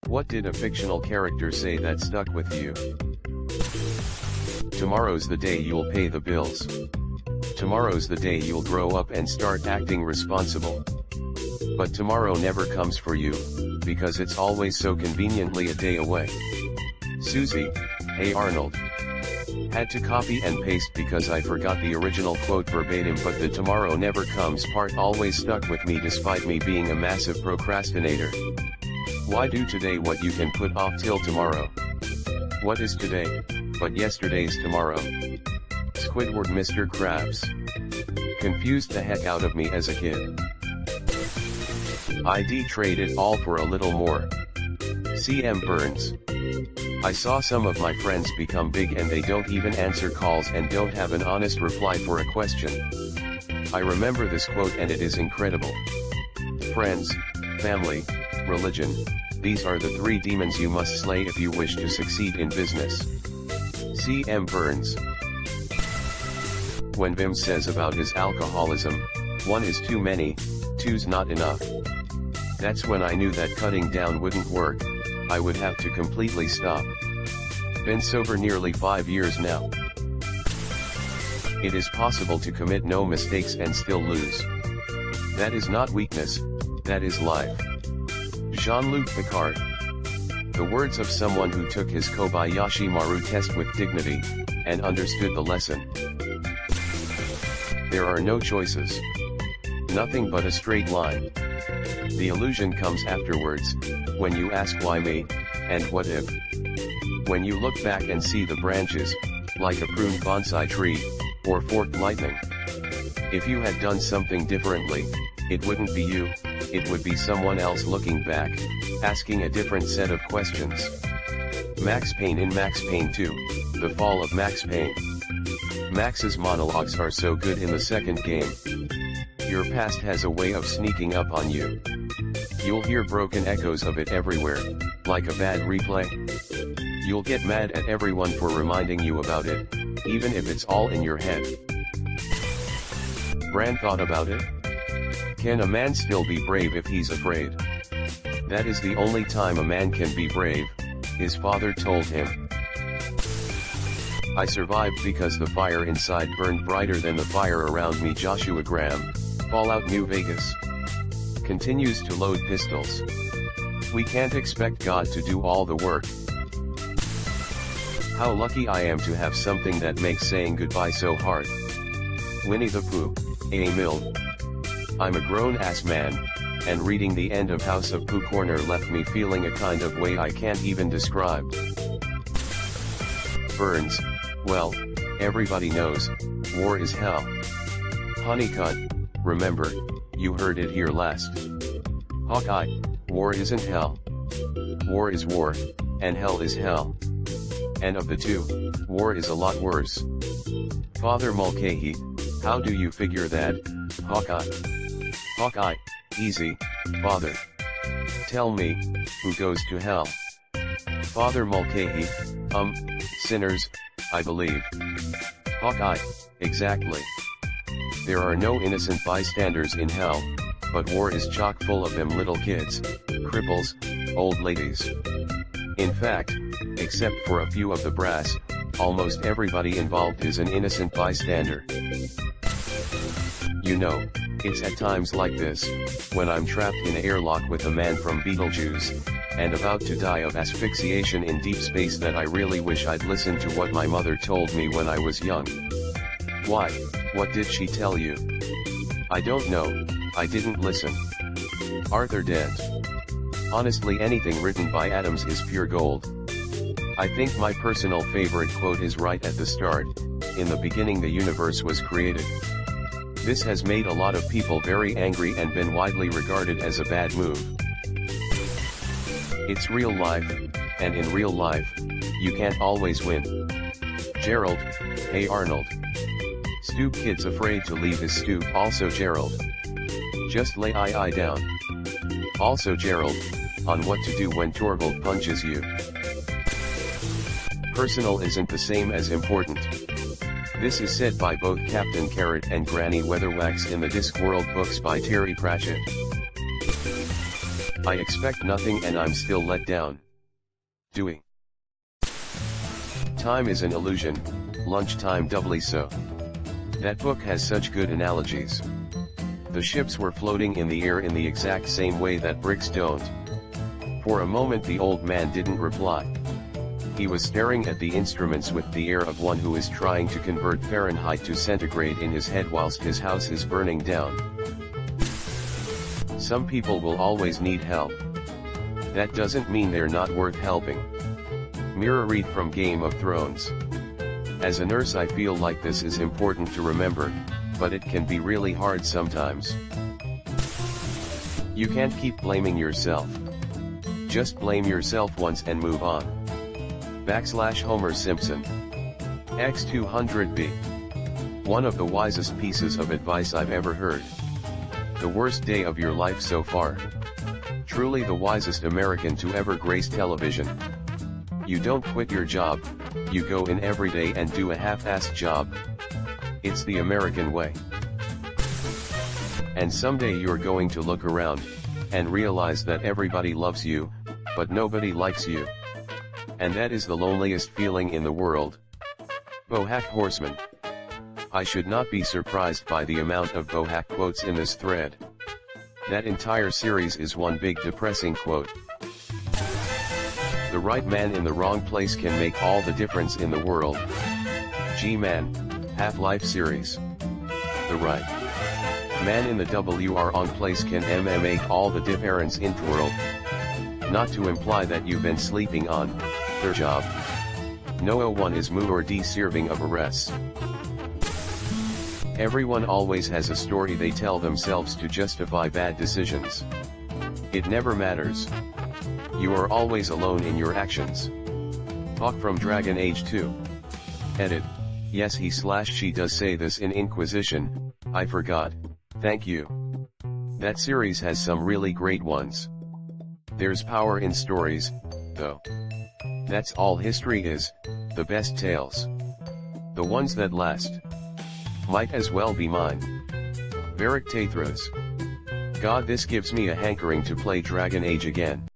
What did a fictional character say that stuck with you? Tomorrow's the day you'll pay the bills. Tomorrow's the day you'll grow up and start acting responsible. But tomorrow never comes for you, because it's always so conveniently a day away. Susie, hey Arnold. Had to copy and paste because I forgot the original quote verbatim, but the tomorrow never comes part always stuck with me despite me being a massive procrastinator. Why do today what you can put off till tomorrow? What is today, but yesterday's tomorrow? Squidward Mr. Krabs. Confused the heck out of me as a kid. I'd trade it all for a little more. CM Burns. I saw some of my friends become big and they don't even answer calls and don't have an honest reply for a question. I remember this quote and it is incredible. Friends, family, religion, these are the three demons you must slay if you wish to succeed in business. CM Burns. When Vim says about his alcoholism, 1 is too many, 2's not enough. That's when I knew that cutting down wouldn't work, I would have to completely stop. Been sober nearly 5 years now. It is possible to commit no mistakes and still lose. That is not weakness, that is life. Jean-Luc Picard. The words of someone who took his Kobayashi Maru test with dignity, and understood the lesson. There are no choices. Nothing but a straight line. The illusion comes afterwards, when you ask why me, and what if. When you look back and see the branches, like a pruned bonsai tree, or forked lightning. If you had done something differently, it wouldn't be you, it would be someone else looking back, asking a different set of questions. Max Payne in Max Payne 2, The Fall of Max Payne. Max's monologues are so good in the second game. Your past has a way of sneaking up on you. You'll hear broken echoes of it everywhere, like a bad replay. You'll get mad at everyone for reminding you about it, even if it's all in your head. Bran thought about it. Can a man still be brave if he's afraid? That is the only time a man can be brave, his father told him. I survived because the fire inside burned brighter than the fire around me. Joshua Graham, Fallout New Vegas. Continues to load pistols. We can't expect God to do all the work. How lucky I am to have something that makes saying goodbye so hard. Winnie the Pooh, A. Mild. I'm a grown-ass man, and reading the end of House of Pooh Corner left me feeling a kind of way I can't even describe. Burns, well, everybody knows, war is hell. Honeycutt, remember, you heard it here last. Hawkeye, war isn't hell. War is war, and hell is hell. And of the two, war is a lot worse. Father Mulcahy, how do you figure that, Hawkeye? Hawkeye, easy, Father. Tell me, who goes to hell? Father Mulcahy, sinners, I believe. Hawkeye, exactly. There are no innocent bystanders in hell, but war is chock full of them little kids, cripples, old ladies. In fact, except for a few of the brass, almost everybody involved is an innocent bystander. You know, it's at times like this, when I'm trapped in an airlock with a man from Beetlejuice, and about to die of asphyxiation in deep space, that I really wish I'd listened to what my mother told me when I was young. Why, what did she tell you? I don't know, I didn't listen. Arthur Dent. Honestly, anything written by Adams is pure gold. I think my personal favorite quote is right at the start, in the beginning the universe was created. This has made a lot of people very angry and been widely regarded as a bad move. It's real life, and in real life, you can't always win. Gerald, hey Arnold. Stoop kid's afraid to leave his stoop. Also Gerald. Just lay I down. Also Gerald, on what to do when Torvald punches you. Personal isn't the same as important. This is said by both Captain Carrot and Granny Weatherwax in the Discworld books by Terry Pratchett. I expect nothing and I'm still let down. Doing. Time is an illusion, lunchtime doubly so. That book has such good analogies. The ships were floating in the air in the exact same way that bricks don't. For a moment the old man didn't reply. He was staring at the instruments with the air of one who is trying to convert Fahrenheit to centigrade in his head whilst his house is burning down. Some people will always need help. That doesn't mean they're not worth helping. Mirror read from Game of Thrones. As a nurse I feel like this is important to remember, but it can be really hard sometimes. You can't keep blaming yourself. Just blame yourself once and move on. Homer Simpson. X200B. One of the wisest pieces of advice I've ever heard. The worst day of your life so far. Truly the wisest American to ever grace television. You don't quit your job, you go in every day and do a half-assed job. It's the American way. And someday you're going to look around, and realize that everybody loves you, but nobody likes you. And that is the loneliest feeling in the world. Bohack Horseman. I should not be surprised by the amount of Bohack quotes in this thread. That entire series is one big depressing quote. The right man in the wrong place can make all the difference in the world. G-Man, Half-Life series. The right man in the wrong place can make all the difference in the world. Not to imply that you've been sleeping on their job. No one is more deserving of arrest. Everyone always has a story they tell themselves to justify bad decisions. It never matters. You are always alone in your actions. Hawk from Dragon Age 2. Edit. Yes he/she does say this in Inquisition, I forgot, thank you. That series has some really great ones. There's power in stories, though. That's all history is, the best tales. The ones that last. Might as well be mine. Varric Tathros. God, this gives me a hankering to play Dragon Age again.